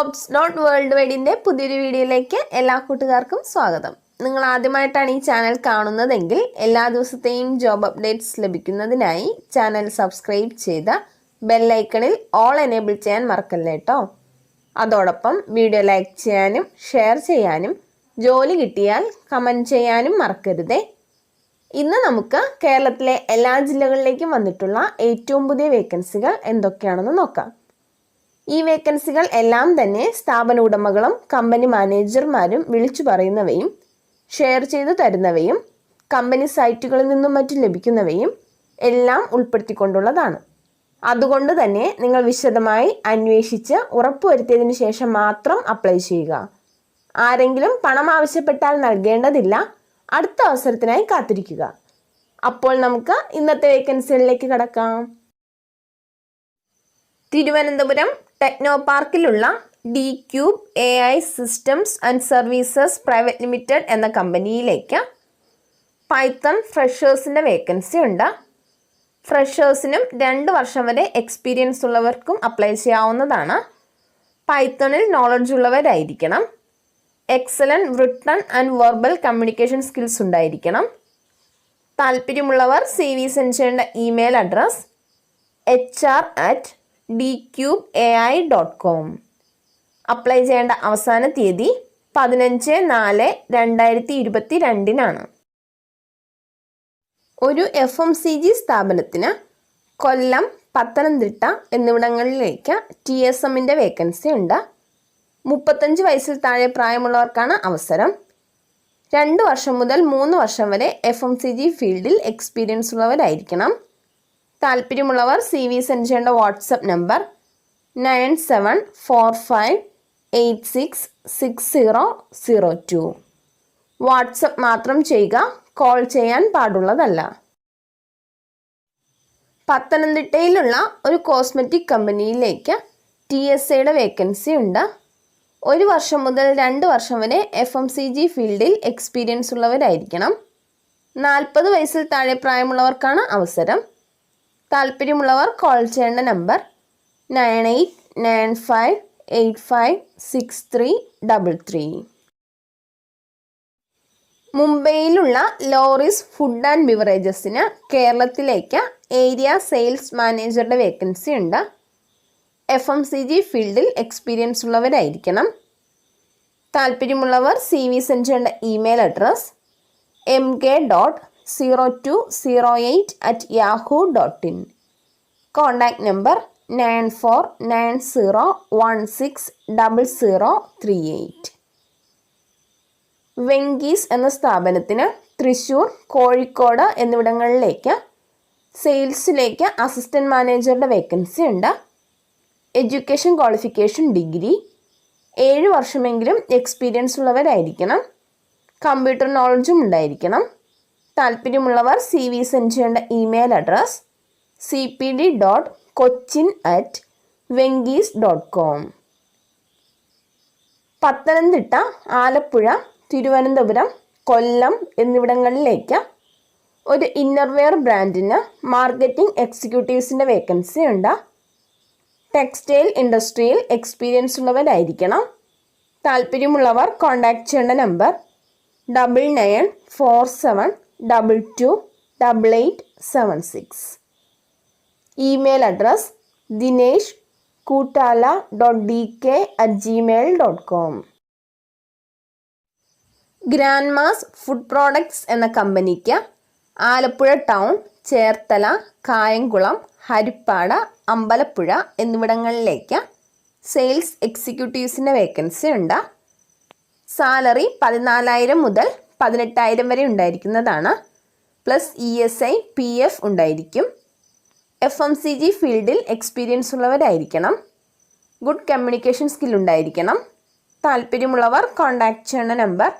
JOBS.WORLDWIDE പുതിയൊരു വീഡിയോയിലേക്ക് എല്ലാ കൂട്ടുകാർക്കും സ്വാഗതം. നിങ്ങൾ ആദ്യമായിട്ടാണ് ഈ ചാനൽ കാണുന്നതെങ്കിൽ എല്ലാ ദിവസത്തെയും ജോബ് അപ്ഡേറ്റ്സ് ലഭിക്കുന്നതിനായി ചാനൽ സബ്സ്ക്രൈബ് ചെയ്ത് ബെൽ ഐക്കണിൽ ഓൾ എനേബിൾ ചെയ്യാൻ മറക്കല്ലേ കേട്ടോ. അതോടൊപ്പം വീഡിയോ ലൈക്ക് ചെയ്യാനും ഷെയർ ചെയ്യാനും ജോലി കിട്ടിയാൽ കമൻറ്റ് ചെയ്യാനും മറക്കരുതേ. ഇന്ന് നമുക്ക് കേരളത്തിലെ എല്ലാ ജില്ലകളിലേക്കും വന്നിട്ടുള്ള ഏറ്റവും പുതിയ വേക്കൻസികൾ എന്തൊക്കെയാണെന്ന് നോക്കാം. ഈ വേക്കൻസികൾ എല്ലാം തന്നെ സ്ഥാപന ഉടമകളും കമ്പനി മാനേജർമാരും വിളിച്ചു പറയുന്നവയും ഷെയർ ചെയ്തു തരുന്നവയും കമ്പനി സൈറ്റുകളിൽ നിന്നും മറ്റും ലഭിക്കുന്നവയും എല്ലാം ഉൾപ്പെടുത്തിക്കൊണ്ടുള്ളതാണ്. അതുകൊണ്ട് തന്നെ നിങ്ങൾ വിശദമായി അന്വേഷിച്ച് ഉറപ്പുവരുത്തിയതിനു ശേഷം മാത്രം അപ്ലൈ ചെയ്യുക. ആരെങ്കിലും പണം ആവശ്യപ്പെട്ടാൽ നൽകേണ്ടതില്ല. അടുത്ത അവസരത്തിനായി കാത്തിരിക്കുക. അപ്പോൾ നമുക്ക് ഇന്നത്തെ വേക്കൻസികളിലേക്ക് കടക്കാം. തിരുവനന്തപുരം ടെക്നോ പാർക്കിലുള്ള D-Cube AI systems and services private limited എന്ന കമ്പനിയിലേക്ക് പൈത്തൺ ഫ്രഷേഴ്സിൻ്റെ വേക്കൻസി ഉണ്ട്. ഫ്രഷേഴ്സിനും 2 വർഷം വരെ എക്സ്പീരിയൻസ് ഉള്ളവർക്കും അപ്ലൈ ചെയ്യാവുന്നതാണ്. പൈത്തണിൽ നോളജ് ഉള്ളവരായിരിക്കണം. Excellent written and verbal communication skills ഉണ്ടായിരിക്കണം. താല്പര്യമുള്ളവർ CV സെൻഡ് ചെയ്യേണ്ട ഇമെയിൽ അഡ്രസ് hr@dcubeai.com. അപ്ലൈ ചെയ്യേണ്ട അവസാന തീയതി 15/4/2022 ഒരു FMCG സ്ഥാപനത്തിന് കൊല്ലം, പത്തനംതിട്ട എന്നിവിടങ്ങളിലേക്ക് TSMൻ്റെ വേക്കൻസി ഉണ്ട്. 35 വയസ്സിൽ താഴെ പ്രായമുള്ളവർക്കാണ് അവസരം. 2 വർഷം മുതൽ 3 വർഷം വരെ FMCG ഫീൽഡിൽ എക്സ്പീരിയൻസ് ഉള്ളവരായിരിക്കണം. താല്പര്യമുള്ളവർ CV സെൻഡ് ചെയ്യേണ്ട വാട്സപ്പ് നമ്പർ 9745866002. വാട്സപ്പ് മാത്രം ചെയ്യുക, കോൾ ചെയ്യാൻ പാടുള്ളതല്ല. പത്തനംതിട്ടയിലുള്ള ഒരു കോസ്മെറ്റിക് കമ്പനിയിലേക്ക് TSAയുടെ വേക്കൻസി ഉണ്ട്. 1 വർഷം മുതൽ 2 വർഷം വരെ FMCG ഫീൽഡിൽ എക്സ്പീരിയൻസ് ഉള്ളവരായിരിക്കണം. 40 വയസ്സിൽ താഴെ പ്രായമുള്ളവർക്കാണ് അവസരം. താല്പര്യമുള്ളവർ കോൾ ചെയ്യേണ്ട നമ്പർ 9895856333. മുംബൈയിലുള്ള ലോറിസ് ഫുഡ് ആൻഡ് ബിവറേജസിന് കേരളത്തിലേക്ക് ഏരിയ സെയിൽസ് മാനേജറുടെ വേക്കൻസി ഉണ്ട്. FMCG ഫീൽഡിൽ എക്സ്പീരിയൻസ് ഉള്ളവരായിരിക്കണം. താല്പര്യമുള്ളവർ CV സെൻഡ് ചെയ്യേണ്ട email address mk.0208@yahoo.in. Contact number 9490160038. Venky's എന്ന സ്ഥാപനത്തിന് തൃശ്ശൂർ, കോഴിക്കോട് എന്നിവിടങ്ങളിലേക്ക് സെയിൽസിലേക്ക് അസിസ്റ്റൻറ്റ് മാനേജറുടെ വേക്കൻസി ഉണ്ട്. എഡ്യൂക്കേഷൻ ക്വാളിഫിക്കേഷൻ ഡിഗ്രി, 7 വർഷമെങ്കിലും എക്സ്പീരിയൻസ് ഉള്ളവരായിരിക്കണം. കമ്പ്യൂട്ടർ നോളജും ഉണ്ടായിരിക്കണം. താല്പര്യമുള്ളവർ CV സെൻഡ് ചെയ്യേണ്ട email address cpd.cochin@vengees.com. Pathanamthitta, Alappuzha, Thiruvananthapuram, Kollam എന്നിവിടങ്ങളിലേക്ക് ഒരു ഇന്നർവെയർ ബ്രാൻഡിന് മാർക്കറ്റിംഗ് എക്സിക്യൂട്ടീവ്സിൻ്റെ വേക്കൻസി ഉണ്ട്. ടെക്സ്റ്റൈൽ ഇൻഡസ്ട്രിയിൽ എക്സ്പീരിയൻസ് ഉള്ളവരായിരിക്കണം. താല്പര്യമുള്ളവർ കോൺടാക്ട് ചെയ്യേണ്ട number 9947228876. Email address dinesh.kootala.dk@gmail.com. Grand mass food products എന്ന കമ്പനിക്ക് ആലപ്പുഴ ടൗൺ, ചേർത്തല, കായംകുളം, ഹരിപ്പാട്, അമ്പലപ്പുഴ എന്നിവിടങ്ങളിലേക്ക് സെയിൽസ് എക്സിക്യൂട്ടീവ്സിൻ്റെ വേക്കൻസി ഉണ്ട്. സാലറി 14,000 മുതൽ 18,000 വരെ ഉണ്ടായിരിക്കുന്നതാണ്. പ്ലസ് ESI PF ഉണ്ടായിരിക്കും. FMCG ഫീൽഡിൽ എക്സ്പീരിയൻസ് ഉള്ളവരായിരിക്കണം. ഗുഡ് കമ്മ്യൂണിക്കേഷൻ സ്കിൽ ഉണ്ടായിരിക്കണം. താല്പര്യമുള്ളവർ കോൺടാക്ട് ചെയ്യുന്ന നമ്പർ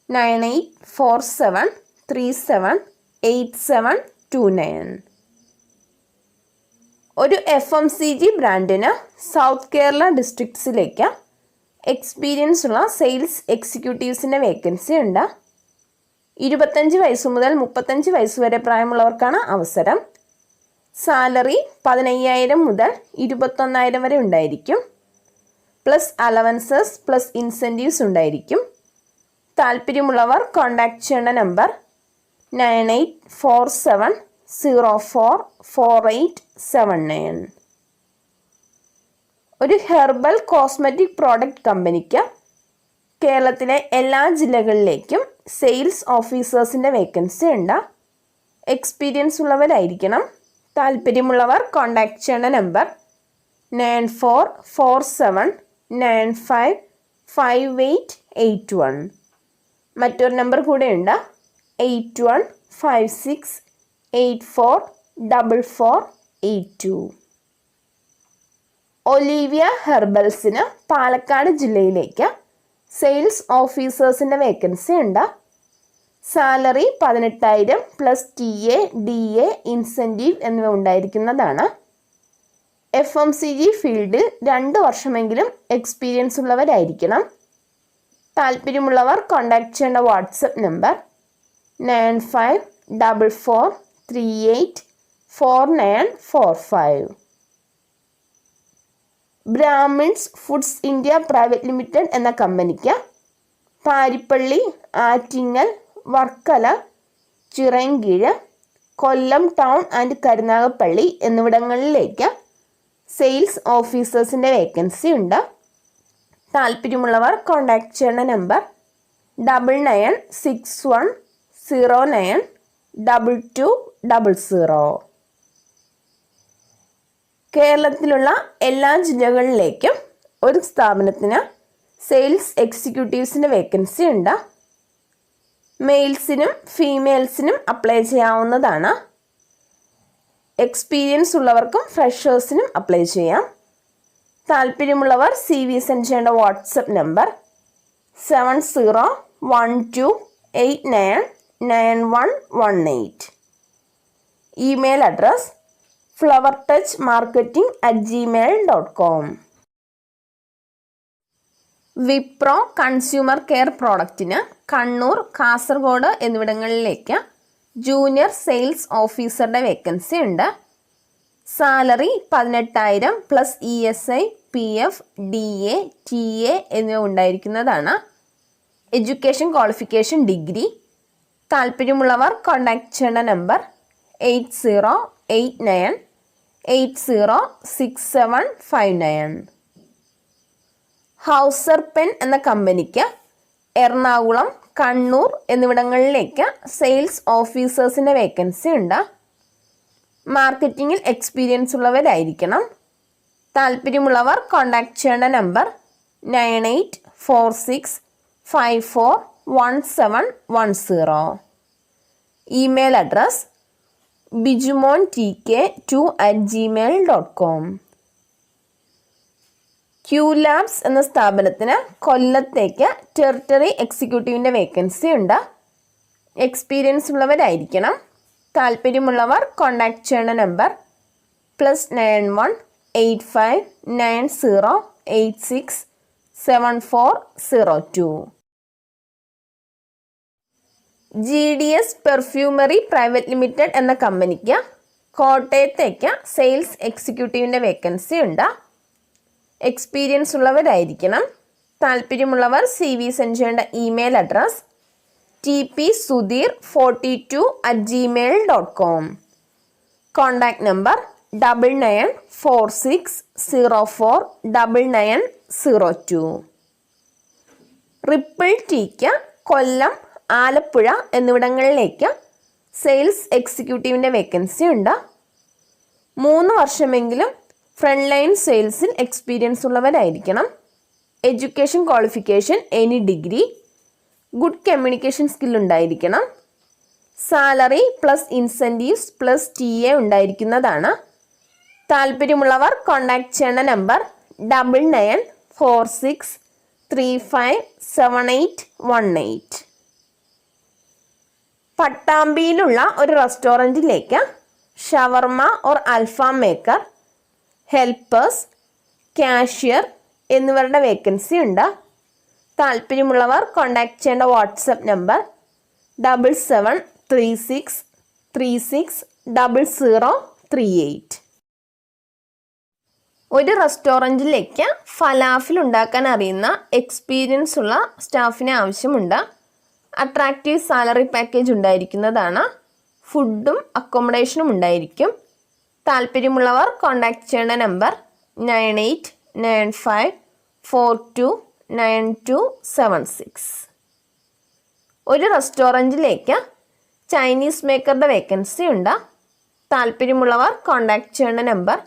9847378729. ഒരു FMCG ബ്രാൻഡിന് സൗത്ത് കേരള ഡിസ്ട്രിക്ട്സിലേക്ക് എക്സ്പീരിയൻസ് ഉള്ള സെയിൽസ് എക്സിക്യൂട്ടീവ്സിൻ്റെ വേക്കൻസി ഉണ്ട്. 25 വയസ്സ് മുതൽ 35 വയസ്സ് വരെ പ്രായമുള്ളവർക്കാണ് അവസരം. സാലറി 15,000 മുതൽ 21,000 വരെ ഉണ്ടായിരിക്കും. പ്ലസ് അലവൻസസ് പ്ലസ് ഇൻസെൻറ്റീവ്സ് ഉണ്ടായിരിക്കും. താല്പര്യമുള്ളവർ കോൺടാക്ട് ചെയ്യേണ്ട നമ്പർ 9847044879. ഒരു ഹെർബൽ കോസ്മെറ്റിക് പ്രോഡക്റ്റ് കമ്പനിക്ക് കേരളത്തിലെ എല്ലാ ജില്ലകളിലേക്കും സെയിൽസ് ഓഫീസേഴ്സിൻ്റെ വേക്കൻസി ഉണ്ട്. എക്സ്പീരിയൻസ് ഉള്ളവരായിരിക്കണം. താല്പര്യമുള്ളവർ കോൺടാക്ട് ചെയ്യേണ്ട നമ്പർ 9447955881. മറ്റൊരു നമ്പർ കൂടെയുണ്ട് 8156844482. ഒലീവിയ ഹെർബൽസിന് പാലക്കാട് ജില്ലയിലേക്ക് സെയിൽസ് ഓഫീസേഴ്സിൻ്റെ വേക്കൻസി ഉണ്ട്. Salary 18,000 plus TA, DA, incentive എന്നിവ ഉണ്ടായിരിക്കുന്നതാണ്. FMCG ഫീൽഡിൽ 2 വർഷമെങ്കിലും എക്സ്പീരിയൻസ് ഉള്ളവരായിരിക്കണം. താല്പര്യമുള്ളവർ കോൺടാക്ട് ചെയ്യേണ്ട WhatsApp number 9544384945. Brahmins foods India private limited എന്ന കമ്പനിക്ക് പാരിപ്പള്ളി, ആറ്റിങ്ങൽ, വർക്കല, ചിറയൻകീഴ്, കൊല്ലം ടൗൺ ആൻഡ് കരുനാഗപ്പള്ളി എന്നിവിടങ്ങളിലേക്ക് സെയിൽസ് ഓഫീസേഴ്സിൻ്റെ വേക്കൻസി ഉണ്ട്. താല്പര്യമുള്ളവർ കോൺടാക്ട് ചെയ്യേണ്ട നമ്പർ 9961092200. കേരളത്തിലുള്ള എല്ലാ ജില്ലകളിലേക്കും ഒരു സ്ഥാപനത്തിന് സെയിൽസ് എക്സിക്യൂട്ടീവ്സിൻ്റെ വേക്കൻസി ഉണ്ട്. മെയിൽസിനും ഫീമെയിൽസിനും അപ്ലൈ ചെയ്യാവുന്നതാണ്. എക്സ്പീരിയൻസ് ഉള്ളവർക്കും ഫ്രഷേഴ്സിനും അപ്ലൈ ചെയ്യാം. താല്പര്യമുള്ളവർ CV സെൻഡ് ചെയ്യേണ്ട WhatsApp number 7012899118. Email address flowertouchmarketing@gmail.com. Wipro consumer care പ്രോഡക്റ്റിന് കണ്ണൂർ, കാസർഗോഡ് എന്നിവിടങ്ങളിലേക്ക് ജൂനിയർ സെയിൽസ് ഓഫീസറുടെ വേക്കൻസി ഉണ്ട്. Salary 18,000 plus ESI, PF, DA, TA എന്നിവ ഉണ്ടായിരിക്കുന്നതാണ്. Education qualification degree. താല്പര്യമുള്ളവർ കോൺടാക്ട് ചെയ്യേണ്ട നമ്പർ 8089806759. ഹൗസർ പെൻ എന്ന കമ്പനിക്ക് എറണാകുളം, കണ്ണൂർ എന്നിവിടങ്ങളിലേക്ക് സെയിൽസ് ഓഫീസേഴ്സിൻ്റെ വേക്കൻസി ഉണ്ട്. മാർക്കറ്റിങ്ങിൽ എക്സ്പീരിയൻസ് ഉള്ളവരായിരിക്കണം. താല്പര്യമുള്ളവർ കോൺടാക്ട് ചെയ്യേണ്ട number 9846541710. Email address bijumontk2@gmail.com. QLabs എന്ന സ്ഥാപനത്തിന് കൊല്ലത്തേക്ക് ടെറിട്ടറി എക്സിക്യൂട്ടീവിൻ്റെ വേക്കൻസി ഉണ്ട്. എക്സ്പീരിയൻസ് ഉള്ളവരായിരിക്കണം. താല്പര്യമുള്ളവർ കോൺടാക്ട് ചെയ്യേണ്ട number +918590867402. GDS perfumery private limited എന്ന കമ്പനിക്ക് കോട്ടയത്തേക്ക് സെയിൽസ് എക്സിക്യൂട്ടീവിൻ്റെ വേക്കൻസി ഉണ്ട്. എക്സ്പീരിയൻസ് ഉള്ളവരായിരിക്കണം. താല്പര്യമുള്ളവർ CV സെൻഡ് ചെയ്യേണ്ട email address tpsudhir42@gmail.com. Contact number 9946049902. Ripple ടീക്ക് കൊല്ലം, ആലപ്പുഴ എന്നിവിടങ്ങളിലേക്ക് സെയിൽസ് എക്സിക്യൂട്ടീവിൻ്റെ വേക്കൻസി ഉണ്ട്. 3 വർഷമെങ്കിലും ഫ്രണ്ട് ലൈൻ സെയിൽസിൽ എക്സ്പീരിയൻസ് ഉള്ളവരായിരിക്കണം. Education qualification any degree. Good communication skill ഉണ്ടായിരിക്കണം. Salary plus incentives plus TA ഉണ്ടായിരിക്കുന്നതാണ്. താല്പര്യമുള്ളവർ കോൺടാക്ട് ചെയ്യേണ്ട നമ്പർ 9946357818. പട്ടാമ്പിയിലുള്ള ഒരു റെസ്റ്റോറൻറ്റിലേക്ക് ഷവർമ ഓർ അൽഫാം മേക്കർ, ഹെൽപ്പേഴ്സ്, കാഷ്യർ എന്നിവരുടെ വേക്കൻസി ഉണ്ട്. താല്പര്യമുള്ളവർ കോൺടാക്ട് ചെയ്യേണ്ട വാട്സപ്പ് നമ്പർ 7736360038. ഒരു റെസ്റ്റോറൻറ്റിലേക്ക് ഫലാഫിൽ ഉണ്ടാക്കാൻ അറിയുന്ന എക്സ്പീരിയൻസ് ഉള്ള സ്റ്റാഫിനെ ആവശ്യമുണ്ട്. അട്രാക്റ്റീവ് സാലറി പാക്കേജ് ഉണ്ടായിരിക്കുന്നതാണ്. ഫുഡും അക്കോമഡേഷനും ഉണ്ടായിരിക്കും. താല്പര്യമുള്ളവർ കോൺടാക്റ്റ് ചെയ്യേണ്ട നമ്പർ 9895429276. ഒരു റെസ്റ്റോറൻറ്റിലേക്ക് ചൈനീസ് മേക്കറുടെ വേക്കൻസി ഉണ്ട്. താല്പര്യമുള്ളവർ കോൺടാക്റ്റ് ചെയ്യേണ്ട നമ്പർ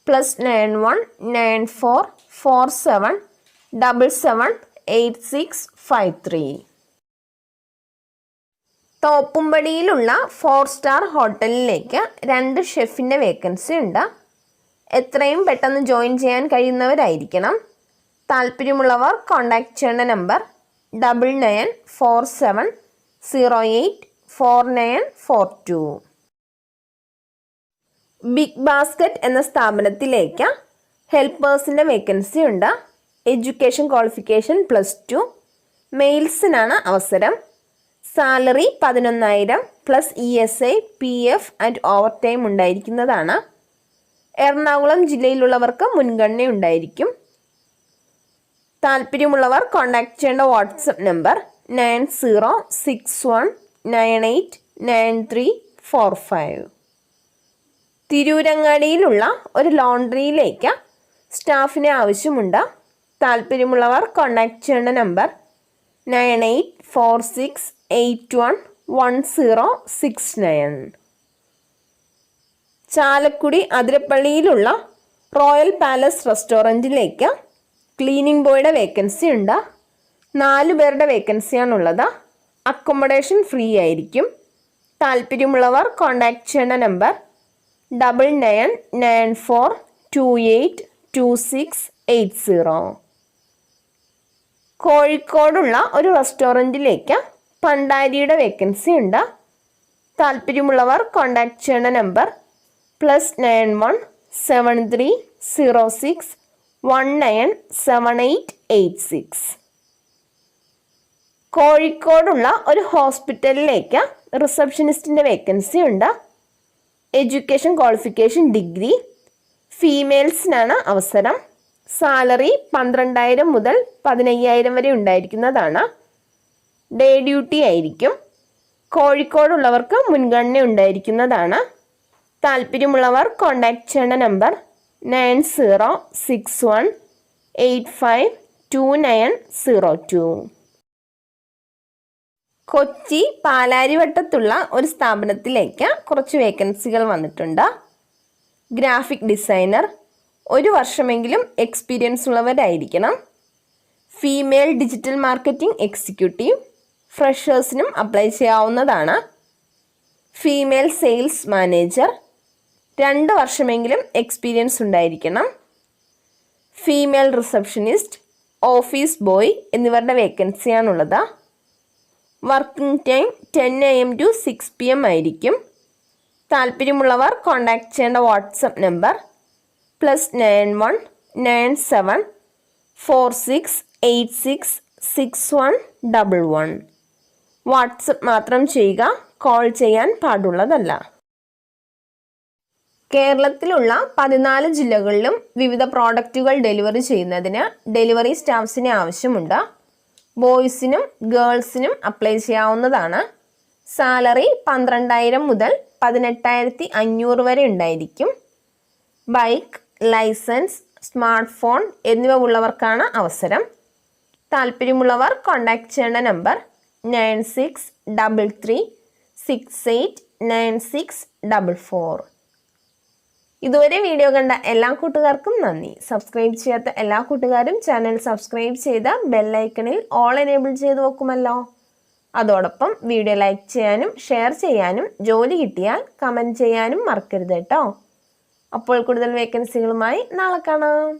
+919447778653. തോപ്പുംപടിയിലുള്ള 4 സ്റ്റാർ ഹോട്ടലിലേക്ക് 2 ഷെഫിൻ്റെ വേക്കൻസി ഉണ്ട്. എത്രയും പെട്ടെന്ന് ജോയിൻ ചെയ്യാൻ കഴിയുന്നവരായിരിക്കണം. താല്പര്യമുള്ളവർ കോൺടാക്റ്റ് ചെയ്യേണ്ട നമ്പർ 9947084942. ബിഗ് ബാസ്ക്കറ്റ് എന്ന സ്ഥാപനത്തിലേക്ക് ഹെൽപ്പേഴ്സിൻ്റെ വേക്കൻസി ഉണ്ട്. Education qualification +2. മെയിൽസിനാണ് അവസരം. Salary 11,000 plus ESI, PF and over time ഉണ്ടായിരിക്കുന്നതാണ്. എറണാകുളം ജില്ലയിലുള്ളവർക്ക് മുൻഗണന ഉണ്ടായിരിക്കും. താല്പര്യമുള്ളവർ കോൺടാക്റ്റ് ചെയ്യേണ്ട വാട്സപ്പ് നമ്പർ 9061989345. തിരൂരങ്ങാടിയിലുള്ള ഒരു ലോണ്ടറിയിലേക്ക് സ്റ്റാഫിനെ ആവശ്യമുണ്ട്. താല്പര്യമുള്ളവർ കോൺടാക്റ്റ് ചെയ്യേണ്ട നമ്പർ 9846811069. ചാലക്കുടി അതിരപ്പള്ളിയിലുള്ള റോയൽ പാലസ് റെസ്റ്റോറൻറ്റിലേക്ക് ക്ലീനിങ് ബോയുടെ വേക്കൻസി ഉണ്ട്. 4 പേരുടെ വേക്കൻസിയാണുള്ളത്. അക്കോമഡേഷൻ ഫ്രീ ആയിരിക്കും. താല്പര്യമുള്ളവർ കോൺടാക്റ്റ് ചെയ്യേണ്ട നമ്പർ 9994282680. കോഴിക്കോടുള്ള ഒരു റെസ്റ്റോറൻറ്റിലേക്ക് പണ്ടാരിയുടെ വേക്കൻസി ഉണ്ട്. താല്പര്യമുള്ളവർ കോൺടാക്റ്റ് ചെയ്യേണ്ട നമ്പർ +917306197886. കോഴിക്കോടുള്ള ഒരു ഹോസ്പിറ്റലിലേക്ക് റിസപ്ഷനിസ്റ്റിൻ്റെ വേക്കൻസി ഉണ്ട്. Education qualification degree. ഫീമെയിൽസിനാണ് അവസരം. സാലറി 12,000 മുതൽ 15,000 വരെ ഉണ്ടായിരിക്കുന്നതാണ്. ഡേ ഡ്യൂട്ടി ആയിരിക്കും. കോഴിക്കോടുള്ളവർക്ക് മുൻഗണന ഉണ്ടായിരിക്കുന്നതാണ്. താല്പര്യമുള്ളവർ കോൺടാക്റ്റ് ചെയ്യേണ്ട നമ്പർ 9061852902. കൊച്ചി പാലാരിവട്ടത്തുള്ള ഒരു സ്ഥാപനത്തിലേക്ക് കുറച്ച് വേക്കൻസികൾ വന്നിട്ടുണ്ട്. Graphic designer. 1 വർഷമെങ്കിലും എക്സ്പീരിയൻസ് ഉള്ളവരായിരിക്കണം. Female digital marketing executive. ഫ്രഷേഴ്സിനും അപ്ലൈ ചെയ്യാവുന്നതാണ്. Female sales manager. 2 വർഷമെങ്കിലും എക്സ്പീരിയൻസ് ഉണ്ടായിരിക്കണം. ഫീമെയിൽ റിസപ്ഷനിസ്റ്റ്, ഓഫീസ് ബോയ് എന്നിവരുടെ വേക്കൻസിയാണുള്ളത്. Working time 10 AM to 6 PM ആയിരിക്കും. താല്പര്യമുള്ളവർ കോൺടാക്റ്റ് ചെയ്യേണ്ട വാട്സപ്പ് നമ്പർ +919746866111. വാട്സപ്പ് മാത്രം ചെയ്യുക, കോൾ ചെയ്യാൻ പാടുള്ളതല്ല. കേരളത്തിലുള്ള 14 ജില്ലകളിലും വിവിധ പ്രോഡക്റ്റുകൾ ഡെലിവറി ചെയ്യുന്നതിന് ഡെലിവറി സ്റ്റാഫ്സിനെ ആവശ്യമുണ്ട്. ബോയ്സിനും ഗേൾസിനും അപ്ലൈ ചെയ്യാവുന്നതാണ്. സാലറി 12,000 മുതൽ 18,500 വരെ ഉണ്ടായിരിക്കും. ബൈക്ക്, ലൈസൻസ്, സ്മാർട്ട് ഫോൺ എന്നിവ ഉള്ളവർക്കാണ് അവസരം. താല്പര്യമുള്ളവർ കോൺടാക്റ്റ് ചെയ്യേണ്ട നമ്പർ 9633689644. ഇതുവരെ വീഡിയോ കണ്ട എല്ലാ കൂട്ടുകാർക്കും നന്ദി. സബ്സ്ക്രൈബ് ചെയ്യാത്ത എല്ലാ കൂട്ടുകാരും ചാനൽ സബ്സ്ക്രൈബ് ചെയ്ത് ബെല്ലൈക്കണിൽ ഓൾ എനേബിൾ ചെയ്ത് വെക്കുമല്ലോ. അതോടൊപ്പം വീഡിയോ ലൈക്ക് ചെയ്യാനും ഷെയർ ചെയ്യാനും ജോലി കിട്ടിയാൽ കമൻറ്റ് ചെയ്യാനും മറക്കരുത് കേട്ടോ. അപ്പോൾ കൂടുതൽ വേക്കൻസികളുമായി നാളെ കാണാം.